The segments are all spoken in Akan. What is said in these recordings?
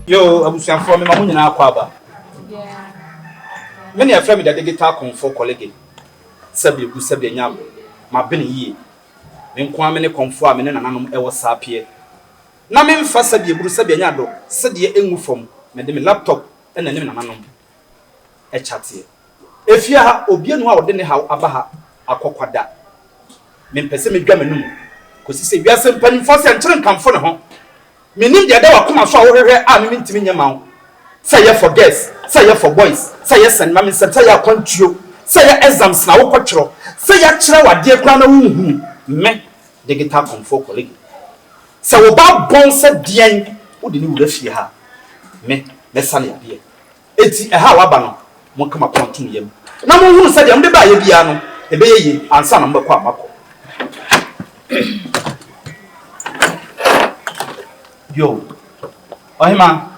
Yo, abusuan for me ma munyina akwaba. Yeah. Many a friend that digital Komfo colleague. Sabi ku sabi nyam. Ma bene yi. Me nko amene Komfo amene nananom e WhatsApp. Na me mfa sabi eburu sabi nya do. Sede engu fom. Me de me laptop e na ne nananom e chatie. Efia ha obi anu a wode ne ha abaha akokwada. Me mpese me dwa manum. Kosi se wiase mpanimfo se nkyere nkamfo ne ho. Menim de da wakoma so a wo hwehwe a me ntimi nyama wo. Say ye for girls, say ye for boys, say ye send mama say ye kwantuo, say ye exams na wo kwotro, say ye kire wade kra na wuhu me digital Komfo colleague. Say wo ba bon say dian wo de ni wura fie ha. Me sane ade. Eti e ha waba no mo kama kwantum yam. Na mo hu say de mde ba ye bia no e be ye ansa na mbekọ amako. Yo. Ohima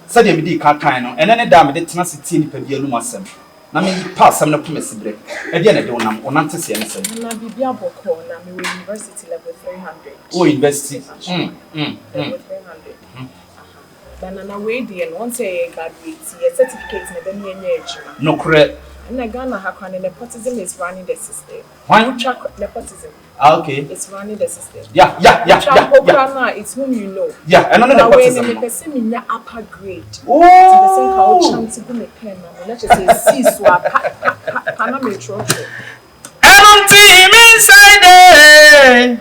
said ye di ka kan no ene ne da me de tena siti ni pa bia lu masem na me pa sam na pomesi bre e dia na de onam tese ne sem Na bibia boko na me university level 300. Oh university Level 300. But na we dey and once you graduate your certificate na dem nye ejima. no correct Na Ghana hakwan nepotism is running the system. Why? Nepotism. Okay. It's running the system. Yeah. It's whom you know. Yeah, and another nepotism. When the person in your upper grade. Oh. The person can chance to go me pen now. Let's just say C swap. Panametro. Empty inside there.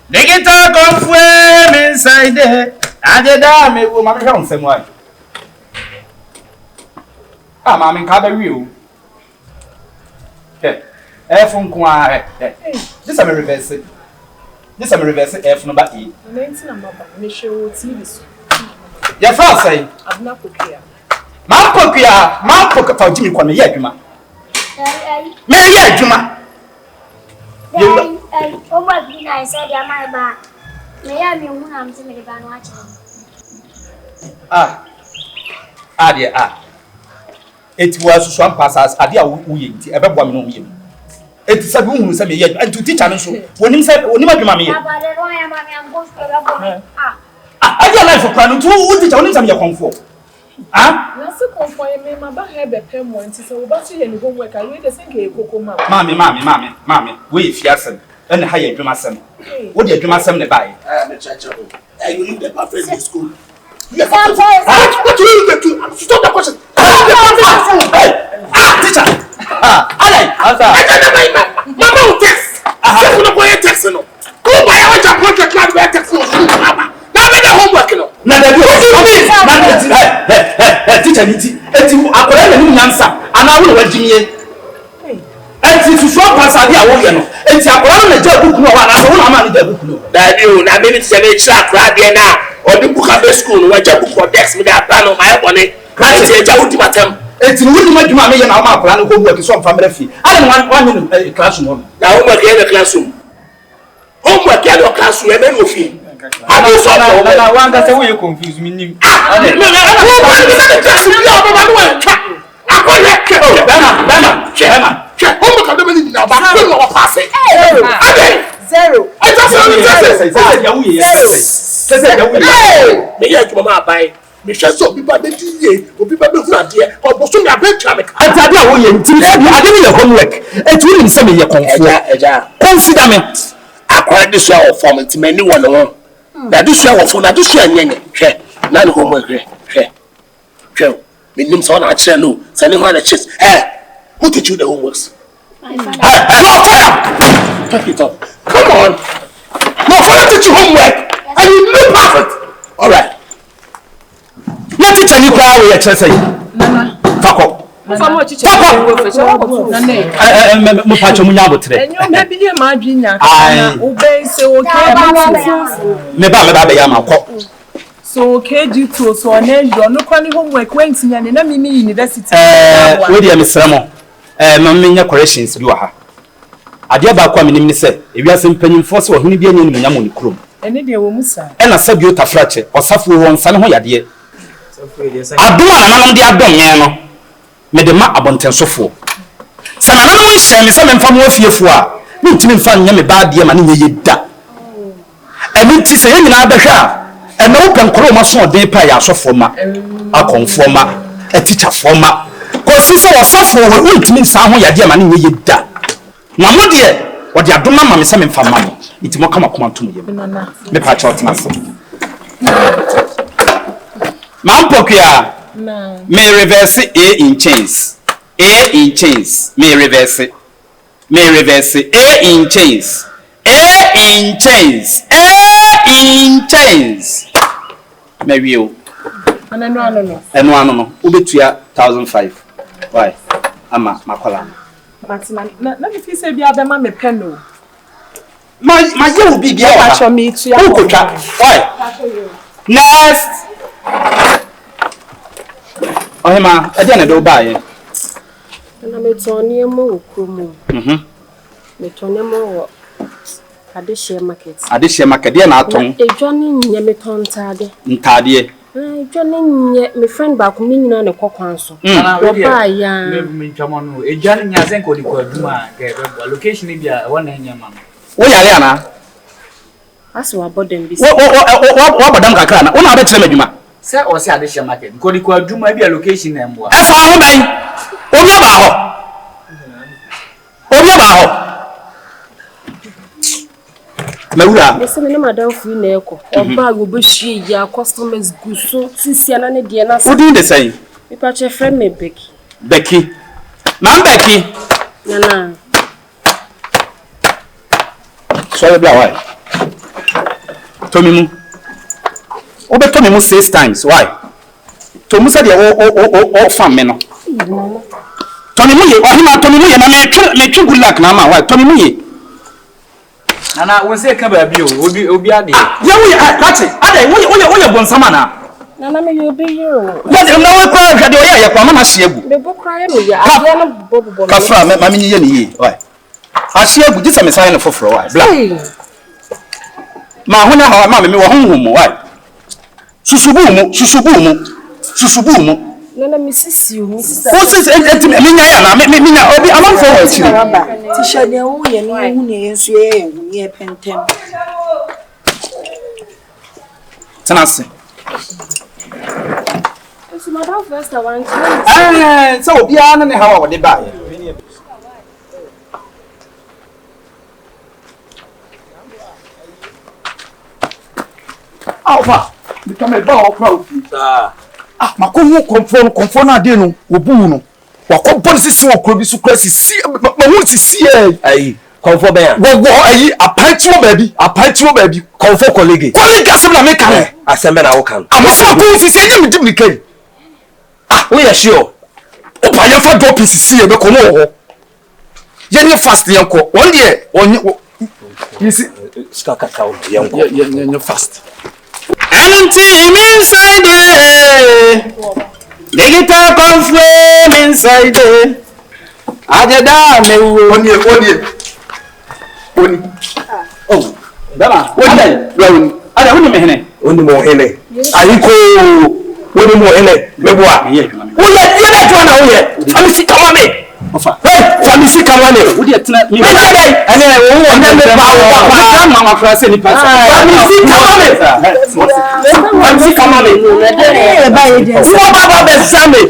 Digital Komfo inside there. Ajeda me wo ma me hwe onsem wa. Ah ma me ka ba wi o. F kwa this am reverse. This am reverse F number E. 19 number me show TV so. Ya fa say. Abna kokia. Ma pokia jimi kwa me ye adwuma. Me ye adwuma. O ma bi na say dia mai ba. Me ya me hu na mti me de ba no a kire. It was so passes ade a wo ye nti e be boa me no ye. It sabi hu se me ye and to teacher no so wonim se wonim adwuma me ye. Aba de ro ya ma me am go school ba go. Ade life kwa no to wo teacher wonim se me ye Komfo. Na se Komfo ye me ma ba he be pem mo nti se wo ba se ye ni homework a we de sen ke ekoko ma. Mami we fiasem and ha ye adwuma sem. Wo de adwuma sem ne bae. Me chacha. You leave the perfect in school. Yes. What you do? Stop the question. Teacher. Mama will text. I will not go and text no. Go buy a project class where text no. Now make the homework no. Na da teacher niti eti akola na nim nyansa ana wo wa jimie. Eti susu pasa dia wo ye no. Eti akola na ja buku no wa na so wo na ma na ja buku no. Da bi o na me ni se me chira akra de na. Odi buka be school no wa ja buku text me da plan no my bone. Eti e ja wudi matem. Eti wudi madwuma me ye na ma akola no ko bu ati so mfa mra fi. Ale one in classroom. Na homework in the classroom. Homework in the classroom e be no fi. How do you solve the homework? Na wanga say we confuse me nim. Zero. Me share so people dey die o people be fura die o bo so me abentra me Ati ade a wo ye nti ade me ye homework. Eti woni se me ye Komfo. eja Consider me. akwa this way of form nti many one no na this way of form na this way nyenye hwe na no homework hwe me nim so na akere no say ne ho na chest who teach you the homeworks My father. Take it up. Come on. My father teach you homework and you look perfect. All right. Na teacher ni kwa we chere say. Nana. Fako. Famo teacher wo fe so. Nana. Mo pa cho munya abotre. Enyo me bi ye ma adwinya na wo be say okay. Me ba be ya ma ko. So KG2 so on you no kwani homework went nya na mimi university. We dey mesramo. Manya corrections bi wa ha. Ade ba kwa menim ni se ewiase mpanyimfo se ohuni bi anyim nyam oni krom. Ene de wo musa. E na sabio tafrache osafo wo nsane ho yade. Adom ananom de adom yen no. Me de ma abontensofo. Se nanom nhye me se memfa mo afiefo a, me ntimi mfa nya me ba de ma ne ye da. Emi ti se ye nyina abehwa and no can call my son de pay as of forma a conforma a teacher forma cause sister was so for won't mean some ya dear man ye da na mo de what ya do mama me say me fam mama it mo come up to me me patch out myself man pokua me reverse a in chains a in chains me reverse a in chains a in chains maybe you no ubetua 1005 why ama makola Matima na me fi say bia be ma me peno my ye will be bia wa cho me tua why next ohima e dey na do ba ye na me toni mo okromo me toni mo adehye market dey na aton ejwani nye me tontade ntade ejwani nye me friend ba ko me nyina ne kokwan so wo ba ya me ntwamo no ejwani nya zenko di ko aduma ke be location bia wona nya ma wo yare ana aso abodem bi wo bodam kakra na wona abetre madwuma se o se adehye market ko di ko aduma bia location na mboa e fa ho ben obi ba ho Mawura ese me madam fu na eko oba go be hwie ya customers guso sisia na ne de na who do the same me pa che friend me Becky man Becky na sorry bla why Tomimu obe Tomimu 6 times why Tomu said o fam me no Tomimu ye ohima Tomimu ye na me twi good luck na ma why Tomimu ye Nana won say ka ba bi o obi ade ya we ati ade we bonsama na me yo be yo ya de na we kwa hwade o ya kwa ma hye egu me bokra ya me ya ade na bobo ka fra ma me nyi ye ne ye why hye egu disa me sai no foforo why bla ma hona ha ma me wo honhom why susubu mu na me sisi o forces enti me nya ya na me nya obi amanfo wa chiri ti shade wo ye no hu ne yensu ye hu ne pentem tanase so madam first I want so obi ana ne hawa wo de ba ye alfa become ba o crowd makohu konfo na de no obu no wakọ policy si wo krobi su krasi si ma hu ti si ayi konfo ben wo ayi apantio baabi konfo colleague asem na make kan asembe na wo kan amasa ko si si enye mi dim kan we are sure o pa ye fa drop si si e be ko no ho ye nye fast ye ko one day onye you see skaka kawo ye nko ye fast Anything inside there. Digital Komfo inside there. Ajeda me wo. Oni. oh dama ada woni me hene oni mo hele ayiko oni mo hele meboa ye ye na to na wo ye famisi kama me ofa famisi kama me wo de tena mi me na dai ene wo na me ba wa ma fra se ni pasa famisi kama me e ba ye de wo ba be same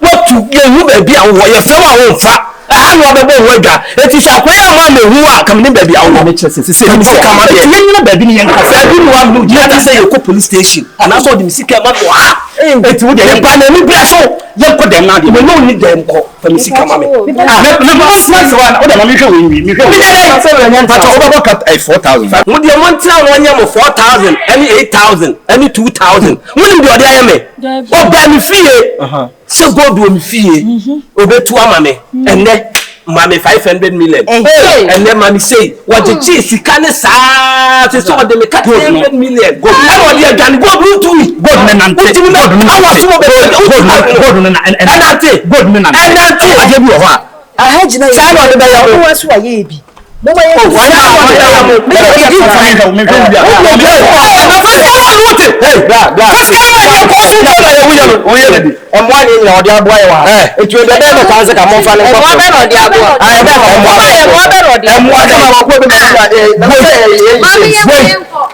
what to ye hu ba bi awo ye fam awo fa ano abebo ho adwa eti sha kwaya ma me hu a kam ne ba bi awo me chese se ni kama de ye nyina ba bi ni yen kasa bi ni wa no di ati say ko police station ana so di misika ma do ha eti wo de ye pa na mi bia so ye ko dem na de me no ni dem ko fa misika ma me me mo smart one o de ma mi hwe wi mi hwe pata o ba cut 4000 mo de mo ntia won ye mo 4000 any 8000 any 2000 mo ni de o de aye me o ba mi fie se god o mi fie o betu ama me enne mami 500 million enne mami say what the chi sika ne sa se so de me cut 100 million god na o de adan god no to me god me nante god me nante god me nante god me nante aje bi o ho a ahaji na sa no de be ya wo so aye bi mo ma ye wa na mo me di fa me hwe bia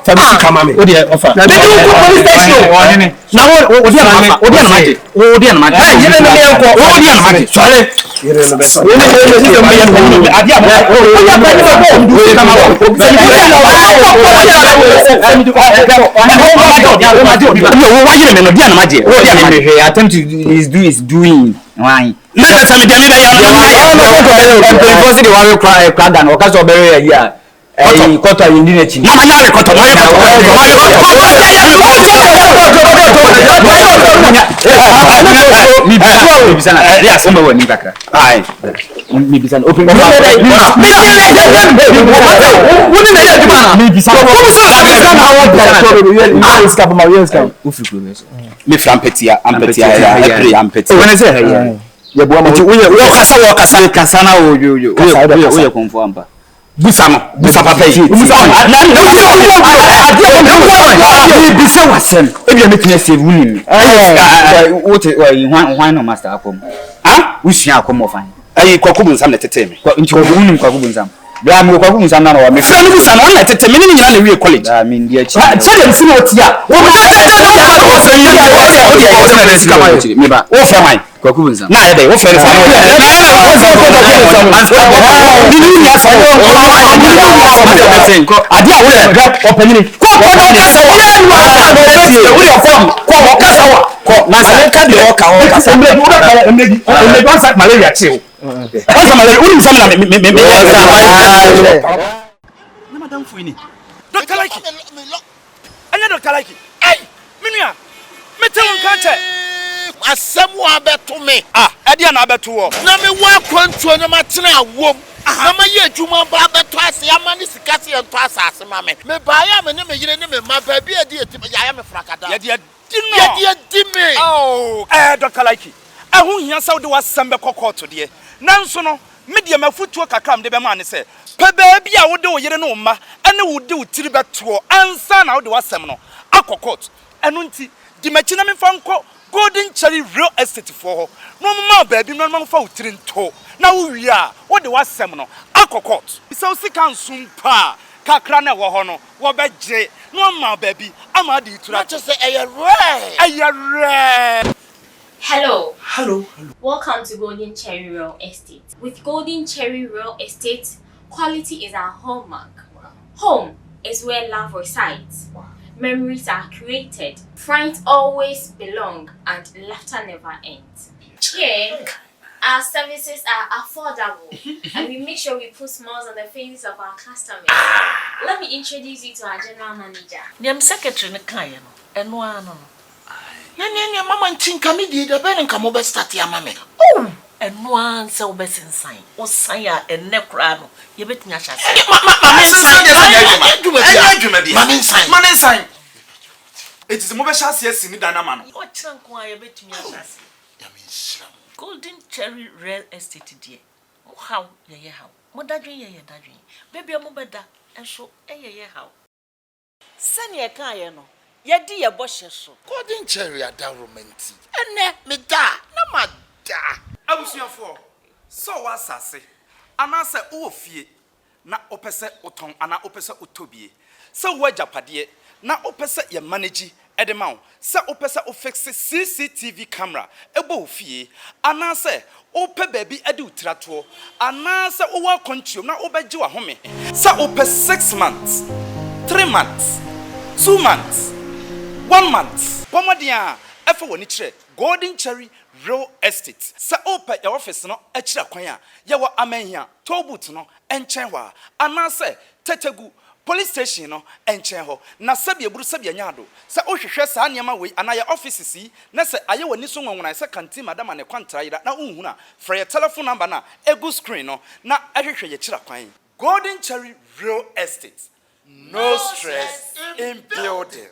Family come me. Odi offer. Na me do police station. Na odi na maji. Odi na maji. Eh, yele me yanko. Odi na maji. Sorry. Yele me beso. Attempt is doing. Why? Let me tell you Kota yindine chini. Mama nyawe kota moyo Mibisana. Yes, I'm going back. Aye. Mibisana. Open your mouth. Busano, busa papa yi. Bisa wasem. Ebi make me save winning. What why no master akom. Ah? Usua akom ofan. Ayi kwakubu nsam na tete me. Nti ko winning kwakubu nsam. Bia me kwakubu nsam na wa me. Friend busano na tete me ni nyina na wie college. I mean dia chi. Tell them see what ya. Wo me ba. Wo fa mai. Kwakubu nsam. Na ya dai wo fa ni fa. Adi a wo le ga opanyini. Ko kasa wa. Ko kasa wa. Ko na sa ka de o ka o kasa. Embe don sa malaria chill. Kasa malaria uri nsam na me. Na madam fuini. Dr. Like. Anya Dr. Like. Hey, minua. Me tell on kanche. Asem wa beto me. Ah, ade na beto wo. Na me wa kwantuo na matena awom. Na ma ye adwuma ba beto ase amane sikase ento asase ma me. Me ba ya me ne me yire ne me ma ba bi ade eti ya ya me frakada. Ye de di me. Oh, Dr. Like. Ahu hia sa wo de wasem be kokoto de. Nanso no, me de mafutuo kakam de be ma ne se. Pe ba bi a wo de wo yire no ma, ene wo de wo tiri beto ansa na wo de wasem no. Akokot. Enu nti di machi na me fa nko Golden Cherry Real Estate for no ma baby no ma fa utiri nto na wo wi a wo de wasem no akokot bisa usika nsum pa kakra na wo ho no wo begye no ma baby ama de itura Just say ayare. Hello. Hello. Welcome to Golden Cherry Real Estate. With Golden Cherry Real Estate, quality is our hallmark. Home is where love resides. Memories are created, friends always belong, and laughter never ends. Here, our services are affordable, and we make sure we put smiles on the faces of our customers. Let me introduce you to our general manager. Niam secretary ne kan ye no. Eno ano no. Na mama ntinka me die de be nka mo be start ya mama. Oh, eno an se wo be sensan. Wo san ya enne kra no. Ye betinya hyase. Mama nsan. It is mo be hyase asini danama no. O kira nko a ye betinya hyase. Ya me nshira. Golden Cherry Real Estate die. How ye how. Mo dadwen ye dadwen. Baby mo beda enso ye how. Sani e kan ye no. Ye di ye bohye so. Golden Cherry ada romantic. Ene me da na ma da. Abusuafo. So wa asase. Anase wo fie na opese oton ana opese otobie. Se wo ajapade na opese ye manage edema wo. Se opese o fix CCTV camera ebo fie. Anase ope baby ade utrato. Anase wo wa control na obeje wa home. Se ope 6 months, 3 months, 2 months, 1 month. Pomodia efe woni kire Golden Cherry Real Estate. Sa open your office no e kire kwan a ye wo amahia tobut no enchen wa anase tetegu police station no enchen ho na sabe eburu sabe anyado sa ohwehwe sa niam we anaye offices yi na se aye wani so nwonwona se kanti madam ne kwantara yira na unhu na for your telephone number na egu screen no na ehwehwe ye kire kwan Golden Cherry Real Estate. No stress in building.